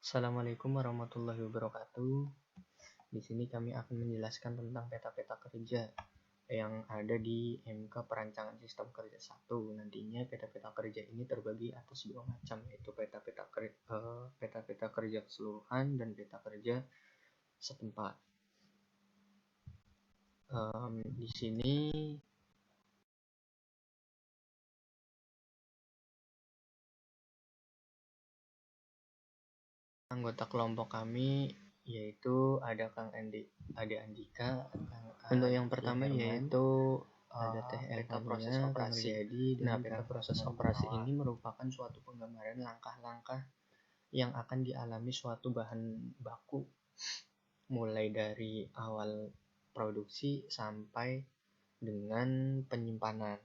Assalamualaikum warahmatullahi wabarakatuh. Di sini kami akan menjelaskan tentang peta-peta kerja yang ada di MK Perancangan Sistem Kerja 1. Nantinya peta-peta kerja ini terbagi atas dua macam, yaitu peta-peta kerja keseluruhan dan peta kerja setempat. Di sini anggota kelompok kami yaitu ada Kang Ade Andika. Untuk yang pertama yaitu ada peta proses operasi. Nah, peta proses operasi ini merupakan suatu penggambaran langkah-langkah yang akan dialami suatu bahan baku mulai dari awal produksi sampai dengan penyimpanan.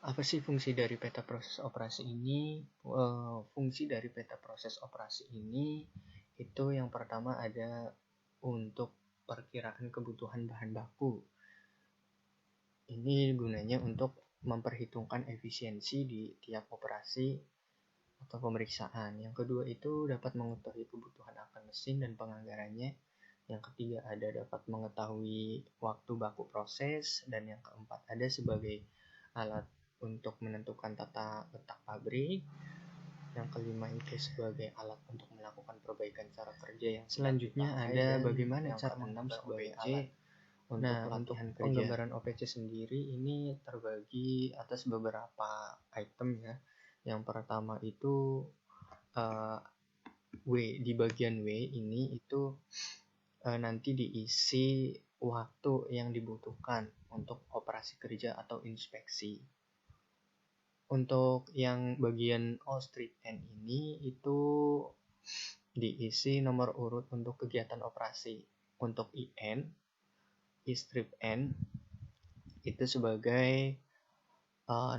Apa sih fungsi dari peta proses operasi ini? Fungsi dari peta proses operasi ini itu yang pertama ada untuk perkiraan kebutuhan bahan baku. Ini gunanya untuk memperhitungkan efisiensi di tiap operasi atau pemeriksaan. Yang kedua itu dapat mengetahui kebutuhan akan mesin dan penganggarannya. Yang ketiga ada dapat mengetahui waktu baku proses. Dan yang keempat ada sebagai alat untuk menentukan tata letak pabrik. Yang kelima itu sebagai alat untuk melakukan perbaikan cara kerja yang selanjutnya ada bagaimana cara menambah OPC. Untuk penggambaran OPC sendiri ini terbagi atas beberapa item ya. Yang pertama itu W. Di bagian W ini itu nanti diisi waktu yang dibutuhkan untuk operasi kerja atau inspeksi. Untuk yang bagian O strip N ini itu diisi nomor urut untuk kegiatan operasi. Untuk IN, I strip N itu sebagai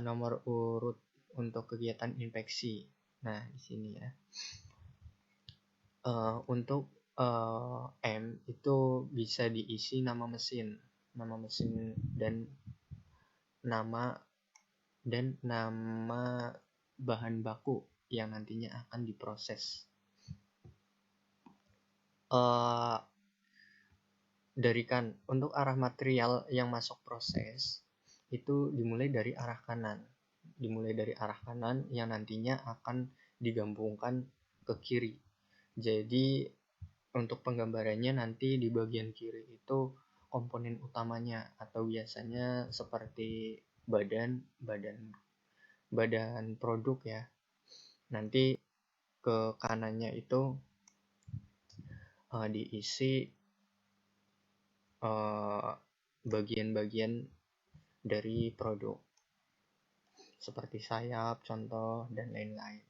nomor urut untuk kegiatan inspeksi. Nah, di sini ya. Untuk M itu bisa diisi nama mesin dan nama bahan baku yang nantinya akan diproses. Untuk arah material yang masuk proses itu dimulai dari arah kanan yang nantinya akan digabungkan ke kiri. Jadi untuk penggambarannya nanti di bagian kiri itu komponen utamanya atau biasanya seperti badan produk ya. Nanti ke kanannya itu diisi bagian-bagian dari produk seperti sayap, contoh, dan lain-lain.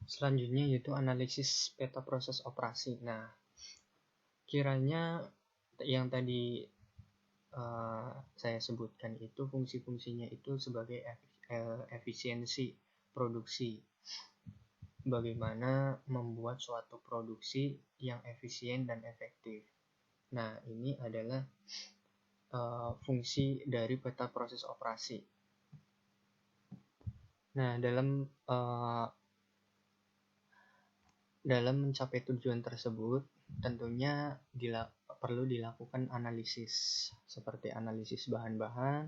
Selanjutnya yaitu analisis peta proses operasi. Nah, kiranya yang tadi saya sebutkan itu fungsi-fungsinya itu sebagai efisiensi produksi. Bagaimana membuat suatu produksi yang efisien dan efektif. Nah, ini adalah fungsi dari peta proses operasi. Nah, dalam mencapai tujuan tersebut, tentunya perlu dilakukan analisis, seperti analisis bahan-bahan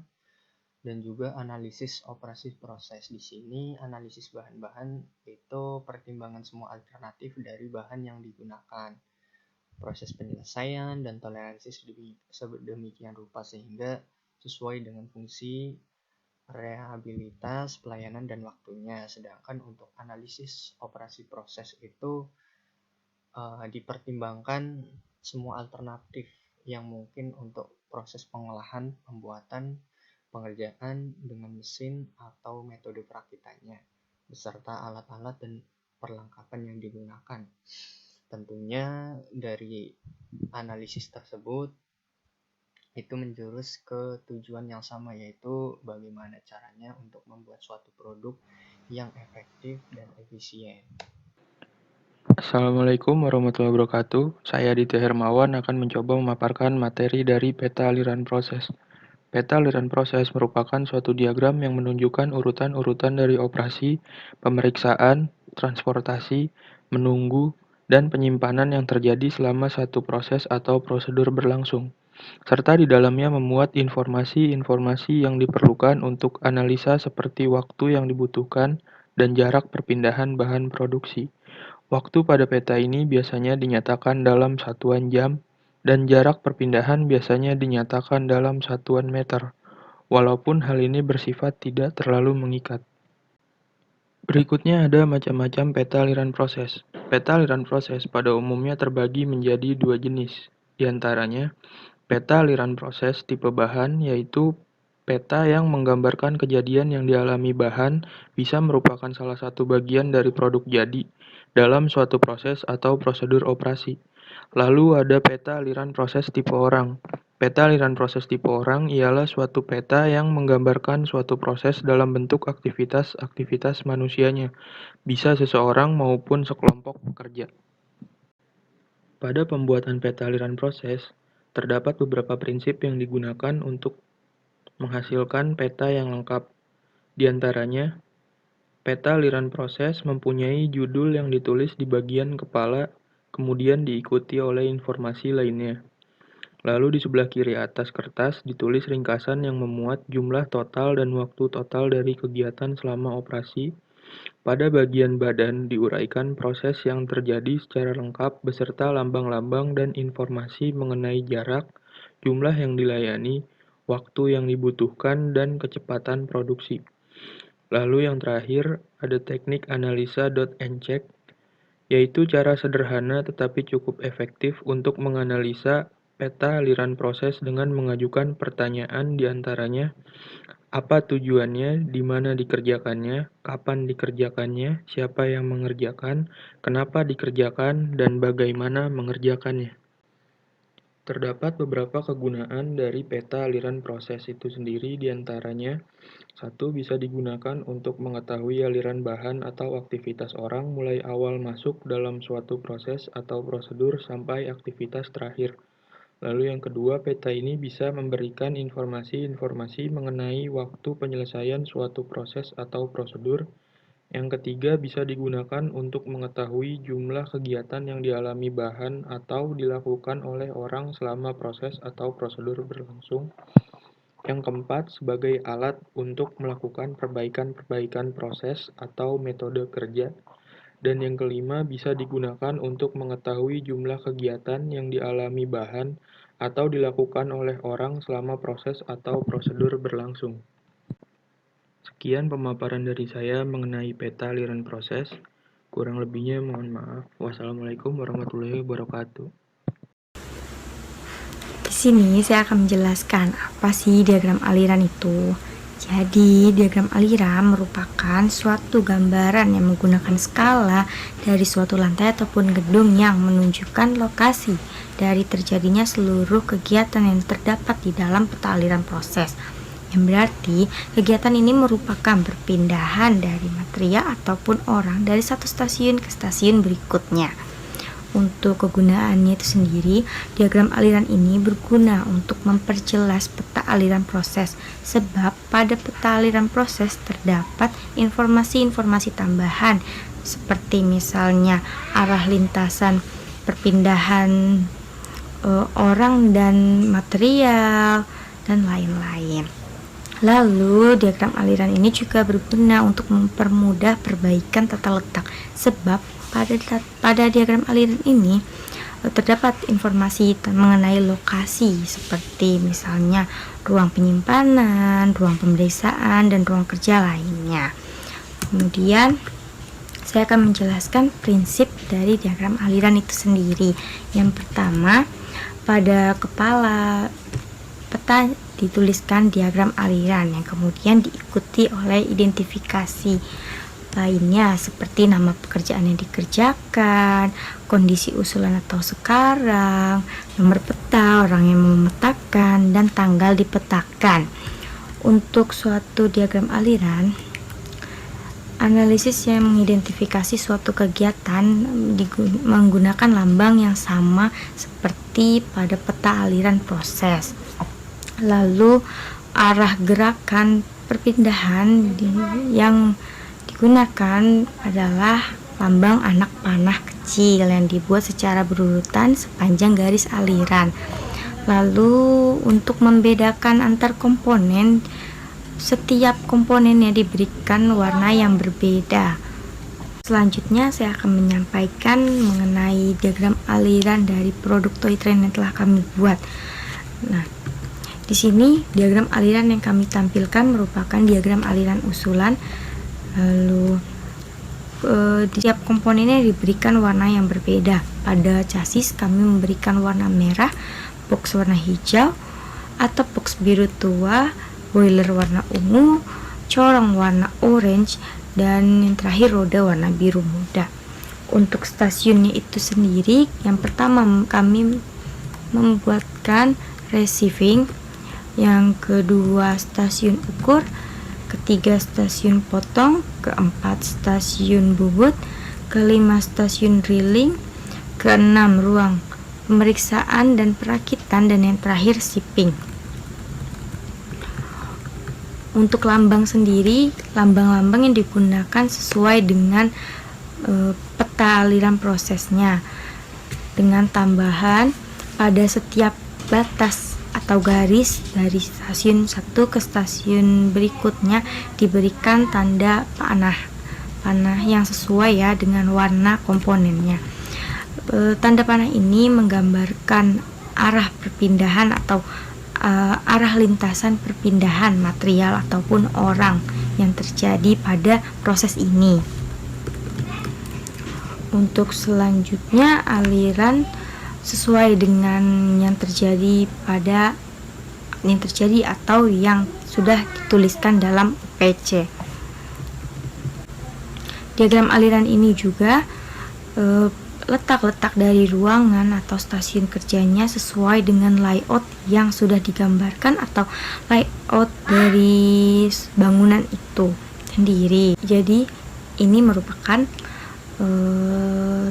dan juga analisis operasi proses. Di sini analisis bahan-bahan itu pertimbangan semua alternatif dari bahan yang digunakan, proses penyelesaian dan toleransi sedemikian rupa sehingga sesuai dengan fungsi rehabilitas, pelayanan, dan waktunya. Sedangkan untuk analisis operasi proses itu dipertimbangkan semua alternatif yang mungkin untuk proses pengolahan, pembuatan, pengerjaan dengan mesin atau metode perakitannya, beserta alat-alat dan perlengkapan yang digunakan. Tentunya dari analisis tersebut itu menjurus ke tujuan yang sama, yaitu bagaimana caranya untuk membuat suatu produk yang efektif dan efisien. Assalamualaikum warahmatullahi wabarakatuh. Saya Aditya Hermawan akan mencoba memaparkan materi dari peta aliran proses. Peta aliran proses merupakan suatu diagram yang menunjukkan urutan-urutan dari operasi, pemeriksaan, transportasi, menunggu, dan penyimpanan yang terjadi selama satu proses atau prosedur berlangsung, serta di dalamnya memuat informasi-informasi yang diperlukan untuk analisa seperti waktu yang dibutuhkan dan jarak perpindahan bahan produksi. Waktu pada peta ini biasanya dinyatakan dalam satuan jam, dan jarak perpindahan biasanya dinyatakan dalam satuan meter, walaupun hal ini bersifat tidak terlalu mengikat. Berikutnya ada macam-macam peta aliran proses. Peta aliran proses pada umumnya terbagi menjadi dua jenis, di antaranya peta aliran proses tipe bahan, yaitu peta yang menggambarkan kejadian yang dialami bahan bisa merupakan salah satu bagian dari produk jadi dalam suatu proses atau prosedur operasi. Lalu ada peta aliran proses tipe orang. Peta aliran proses tipe orang ialah suatu peta yang menggambarkan suatu proses dalam bentuk aktivitas-aktivitas manusianya, bisa seseorang maupun sekelompok pekerja. Pada pembuatan peta aliran proses, terdapat beberapa prinsip yang digunakan untuk menghasilkan peta yang lengkap. Di antaranya, peta aliran proses mempunyai judul yang ditulis di bagian kepala, kemudian diikuti oleh informasi lainnya. Lalu di sebelah kiri atas kertas ditulis ringkasan yang memuat jumlah total dan waktu total dari kegiatan selama operasi. Pada bagian badan diuraikan proses yang terjadi secara lengkap beserta lambang-lambang dan informasi mengenai jarak, jumlah yang dilayani, waktu yang dibutuhkan, dan kecepatan produksi. Lalu yang terakhir ada teknik analisa dot and check, yaitu cara sederhana tetapi cukup efektif untuk menganalisa peta aliran proses dengan mengajukan pertanyaan di antaranya, apa tujuannya, di mana dikerjakannya, kapan dikerjakannya, siapa yang mengerjakan, kenapa dikerjakan, dan bagaimana mengerjakannya. Terdapat beberapa kegunaan dari peta aliran proses itu sendiri, di antaranya, satu, bisa digunakan untuk mengetahui aliran bahan atau aktivitas orang mulai awal masuk dalam suatu proses atau prosedur sampai aktivitas terakhir. Lalu yang kedua, peta ini bisa memberikan informasi-informasi mengenai waktu penyelesaian suatu proses atau prosedur. Yang ketiga, bisa digunakan untuk mengetahui jumlah kegiatan yang dialami bahan atau dilakukan oleh orang selama proses atau prosedur berlangsung. Yang keempat, sebagai alat untuk melakukan perbaikan-perbaikan proses atau metode kerja. Dan yang kelima, bisa digunakan untuk mengetahui jumlah kegiatan yang dialami bahan atau dilakukan oleh orang selama proses atau prosedur berlangsung. Sekian pemaparan dari saya mengenai peta aliran proses. Kurang lebihnya mohon maaf. Wassalamualaikum warahmatullahi wabarakatuh. Di sini saya akan menjelaskan apa sih diagram aliran itu. Jadi, diagram aliran merupakan suatu gambaran yang menggunakan skala dari suatu lantai ataupun gedung yang menunjukkan lokasi dari terjadinya seluruh kegiatan yang terdapat di dalam peta aliran proses. Yang berarti, kegiatan ini merupakan perpindahan dari material ataupun orang dari satu stasiun ke stasiun berikutnya. Untuk kegunaannya itu sendiri, diagram aliran ini berguna untuk memperjelas peta aliran proses, sebab pada peta aliran proses terdapat informasi-informasi tambahan seperti misalnya arah lintasan perpindahan orang dan material dan lain-lain. Lalu, diagram aliran ini juga berguna untuk mempermudah perbaikan tata letak, sebab pada diagram aliran ini terdapat informasi mengenai lokasi seperti misalnya ruang penyimpanan, ruang pemeriksaan, dan ruang kerja lainnya. Kemudian saya akan menjelaskan prinsip dari diagram aliran itu sendiri. Yang pertama, pada kepala peta dituliskan diagram aliran yang kemudian diikuti oleh identifikasi lainnya seperti nama pekerjaan yang dikerjakan, kondisi usulan atau sekarang, nomor peta, orang yang memetakan, dan tanggal dipetakan. Untuk suatu diagram aliran, analisis yang mengidentifikasi suatu kegiatan menggunakan lambang yang sama seperti pada peta aliran proses. Lalu arah gerakan perpindahan yang digunakan adalah lambang anak panah kecil yang dibuat secara berurutan sepanjang garis aliran. Lalu untuk membedakan antar komponen, setiap komponennya diberikan warna yang berbeda. Selanjutnya saya akan menyampaikan mengenai diagram aliran dari produk toy train yang telah kami buat. Nah, di sini diagram aliran yang kami tampilkan merupakan diagram aliran usulan. Lalu di setiap komponennya diberikan warna yang berbeda. Pada chassis kami memberikan warna merah, box warna hijau, atau box biru tua, boiler warna ungu, corong warna orange, dan yang terakhir roda warna biru muda. Untuk stasiunnya itu sendiri, yang pertama kami membuatkan receiving, yang kedua stasiun ukur, ketiga stasiun potong, keempat stasiun bubut, kelima stasiun drilling, keenam ruang pemeriksaan dan perakitan, dan yang terakhir shipping. Untuk lambang sendiri, lambang-lambang yang digunakan sesuai dengan peta aliran prosesnya, dengan tambahan pada setiap batas atau garis dari stasiun 1 ke stasiun berikutnya diberikan tanda panah yang sesuai ya dengan warna komponennya. Tanda panah ini menggambarkan arah perpindahan atau arah lintasan perpindahan material ataupun orang yang terjadi pada proses ini. Untuk selanjutnya, aliran sesuai dengan yang terjadi atau yang sudah dituliskan dalam UPC. Diagram aliran ini juga letak-letak dari ruangan atau stasiun kerjanya sesuai dengan layout yang sudah digambarkan atau layout dari bangunan itu sendiri. Jadi ini merupakan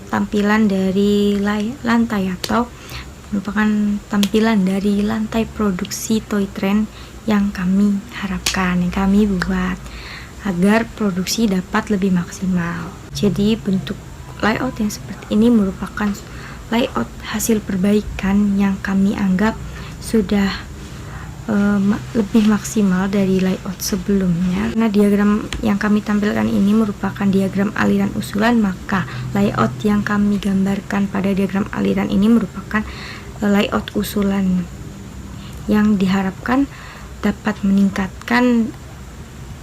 tampilan dari lantai atau merupakan tampilan dari lantai produksi toy train yang kami harapkan, yang kami buat agar produksi dapat lebih maksimal. Jadi bentuk layout yang seperti ini merupakan layout hasil perbaikan yang kami anggap sudah lebih maksimal dari layout sebelumnya. Karena diagram yang kami tampilkan ini merupakan diagram aliran usulan, maka layout yang kami gambarkan pada diagram aliran ini merupakan layout usulan yang diharapkan dapat meningkatkan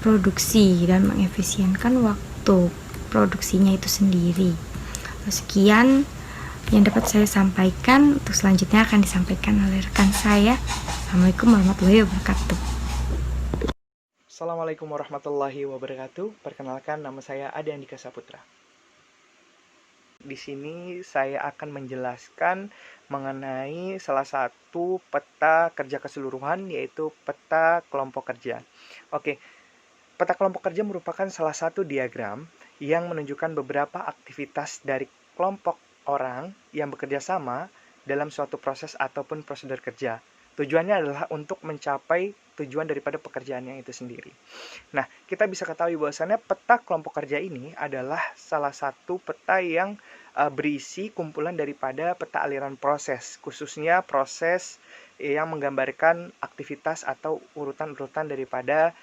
produksi dan mengefisienkan waktu produksinya itu sendiri. Sekian yang dapat saya sampaikan. Untuk selanjutnya akan disampaikan oleh rekan saya. Assalamualaikum warahmatullahi wabarakatuh. Assalamualaikum warahmatullahi wabarakatuh. Perkenalkan, nama saya Ade Andika Saputra. Di sini saya akan menjelaskan mengenai salah satu peta kerja keseluruhan, yaitu peta kelompok kerja. Oke, peta kelompok kerja merupakan salah satu diagram yang menunjukkan beberapa aktivitas dari kelompok orang yang bekerja sama dalam suatu proses ataupun prosedur kerja. Tujuannya adalah untuk mencapai tujuan daripada pekerjaannya itu sendiri. Nah, kita bisa ketahui bahwasannya peta kelompok kerja ini adalah salah satu peta yang berisi kumpulan daripada peta aliran proses, khususnya proses yang menggambarkan aktivitas atau urutan-urutan daripada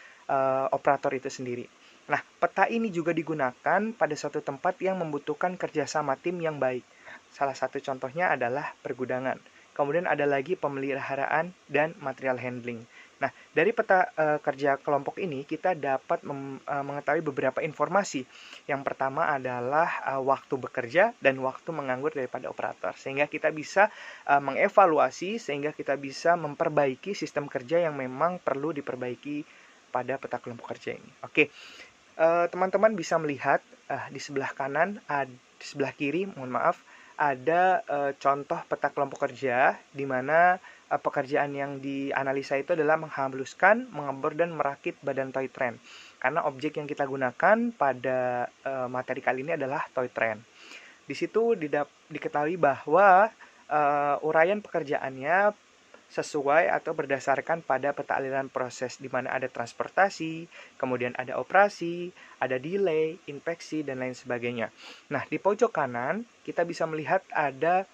operator itu sendiri. Nah, peta ini juga digunakan pada suatu tempat yang membutuhkan kerjasama tim yang baik. Salah satu contohnya adalah pergudangan. Kemudian ada lagi pemeliharaan dan material handling. Nah, dari peta kerja kelompok ini kita dapat mengetahui beberapa informasi. Yang pertama adalah waktu bekerja dan waktu menganggur daripada operator. Sehingga kita bisa mengevaluasi, sehingga kita bisa memperbaiki sistem kerja yang memang perlu diperbaiki pada peta kelompok kerja ini. Oke. teman-teman bisa melihat di sebelah kanan, di sebelah kiri, mohon maaf, ada contoh peta kelompok kerja di mana pekerjaan yang dianalisa itu adalah menghaluskan, mengebor, dan merakit badan toy train. Karena objek yang kita gunakan pada materi kali ini adalah toy train. Di situ diketahui bahwa uraian pekerjaannya sesuai atau berdasarkan pada peta aliran proses, di mana ada transportasi, kemudian ada operasi, ada delay, inspeksi, dan lain sebagainya. Nah, di pojok kanan kita bisa melihat ada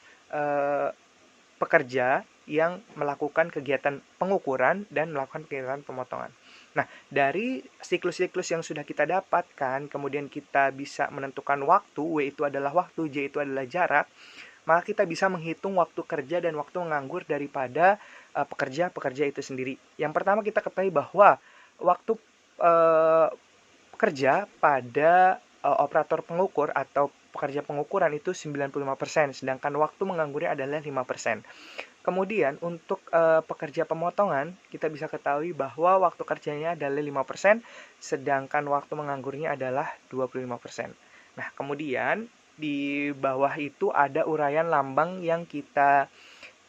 pekerja yang melakukan kegiatan pengukuran dan melakukan kegiatan pemotongan. Nah, dari siklus-siklus yang sudah kita dapatkan, kemudian kita bisa menentukan waktu, W itu adalah waktu, J itu adalah jarak, maka kita bisa menghitung waktu kerja dan waktu menganggur daripada pekerja-pekerja itu sendiri. Yang pertama kita ketahui bahwa waktu kerja pada operator pengukur atau pekerja pengukuran itu 95%, sedangkan waktu menganggurnya adalah 5%. Kemudian untuk pekerja pemotongan, kita bisa ketahui bahwa waktu kerjanya adalah 5%, sedangkan waktu menganggurnya adalah 25%. Nah, kemudian di bawah itu ada uraian lambang yang kita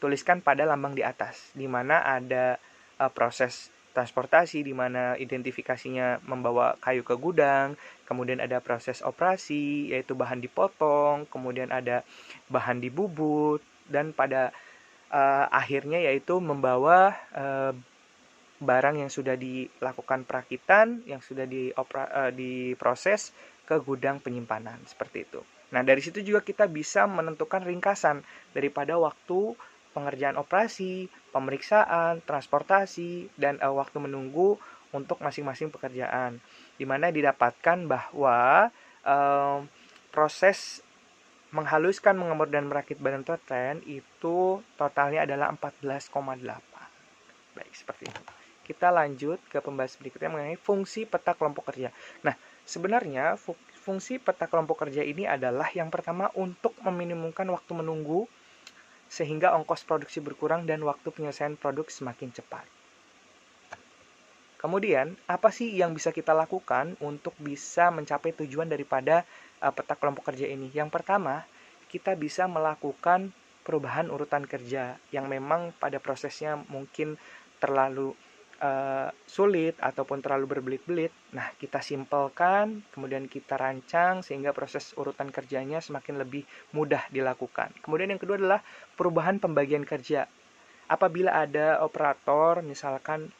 tuliskan pada lambang di atas, di mana ada proses transportasi, di mana identifikasinya membawa kayu ke gudang, kemudian ada proses operasi, yaitu bahan dipotong, kemudian ada bahan dibubut, dan pada akhirnya yaitu membawa barang yang sudah dilakukan perakitan, yang sudah diproses ke gudang penyimpanan, seperti itu. Nah, dari situ juga kita bisa menentukan ringkasan daripada waktu pengerjaan operasi, pemeriksaan, transportasi, dan waktu menunggu untuk masing-masing pekerjaan. Di mana didapatkan bahwa proses menghaluskan, mengemur, dan merakit badan toy train itu totalnya adalah 14,8. Baik, seperti itu. Kita lanjut ke pembahasan berikutnya mengenai fungsi peta kelompok kerja. Nah, sebenarnya fungsi peta kelompok kerja ini adalah yang pertama untuk meminimumkan waktu menunggu sehingga ongkos produksi berkurang dan waktu penyelesaian produk semakin cepat. Kemudian, apa sih yang bisa kita lakukan untuk bisa mencapai tujuan daripada peta kelompok kerja ini? Yang pertama, kita bisa melakukan perubahan urutan kerja yang memang pada prosesnya mungkin terlalu sulit ataupun terlalu berbelit-belit. Nah, kita simpelkan, kemudian kita rancang sehingga proses urutan kerjanya semakin lebih mudah dilakukan. Kemudian yang kedua adalah perubahan pembagian kerja. Apabila ada operator misalkan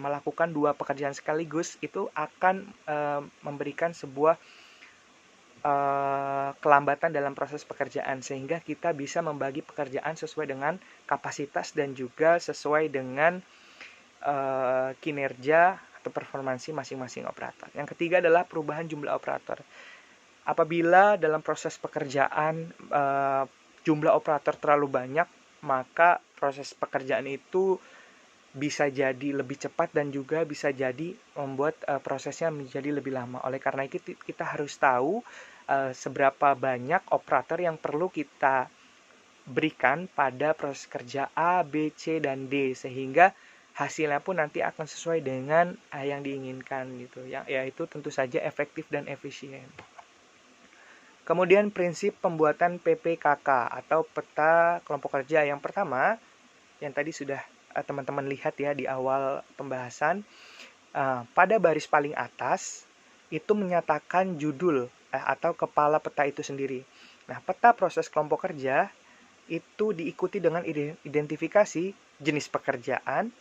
melakukan 2 pekerjaan sekaligus, itu akan memberikan sebuah kelambatan dalam proses pekerjaan, sehingga kita bisa membagi pekerjaan sesuai dengan kapasitas dan juga sesuai dengan kinerja atau performansi masing-masing operator. Yang ketiga adalah perubahan jumlah operator. Apabila dalam proses pekerjaan jumlah operator terlalu banyak, maka proses pekerjaan itu bisa jadi lebih cepat dan juga bisa jadi membuat prosesnya menjadi lebih lama. Oleh karena itu kita harus tahu seberapa banyak operator yang perlu kita berikan pada proses kerja A, B, C, dan D, sehingga hasilnya pun nanti akan sesuai dengan yang diinginkan gitu, yaitu tentu saja efektif dan efisien. Kemudian prinsip pembuatan PPKK atau peta kelompok kerja. Yang pertama, yang tadi sudah teman-teman lihat ya di awal pembahasan, pada baris paling atas itu menyatakan judul atau kepala peta itu sendiri. Nah, peta proses kelompok kerja itu diikuti dengan identifikasi jenis pekerjaan,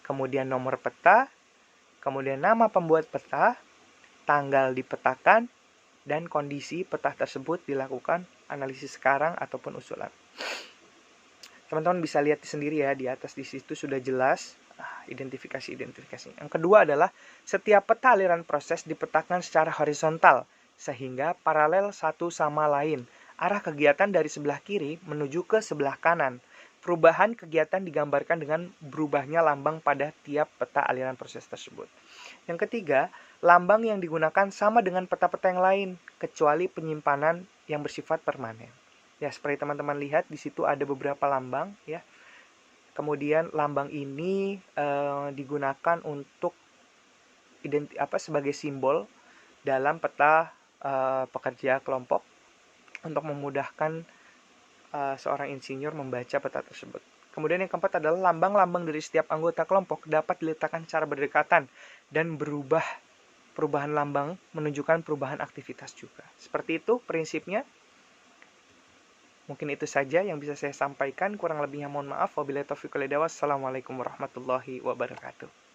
kemudian nomor peta, kemudian nama pembuat peta, tanggal dipetakan, dan kondisi peta tersebut dilakukan analisis sekarang ataupun usulan. Teman-teman bisa lihat sendiri ya, di atas di situ sudah jelas identifikasi. Yang kedua adalah setiap peta aliran proses dipetakan secara horizontal sehingga paralel satu sama lain. Arah kegiatan dari sebelah kiri menuju ke sebelah kanan. Perubahan kegiatan digambarkan dengan berubahnya lambang pada tiap peta aliran proses tersebut. Yang ketiga, lambang yang digunakan sama dengan peta-peta yang lain, kecuali penyimpanan yang bersifat permanen. Ya, seperti teman-teman lihat di situ ada beberapa lambang ya. Kemudian lambang ini digunakan untuk sebagai simbol dalam peta pekerja kelompok untuk memudahkan seorang insinyur membaca peta tersebut. Kemudian yang keempat adalah lambang-lambang dari setiap anggota kelompok dapat diletakkan secara berdekatan dan perubahan lambang menunjukkan perubahan aktivitas juga. Seperti itu prinsipnya. Mungkin itu saja yang bisa saya sampaikan. Kurang lebihnya mohon maaf. Wabillahi taufiq wal hidayah. Wassalamualaikum warahmatullahi wabarakatuh.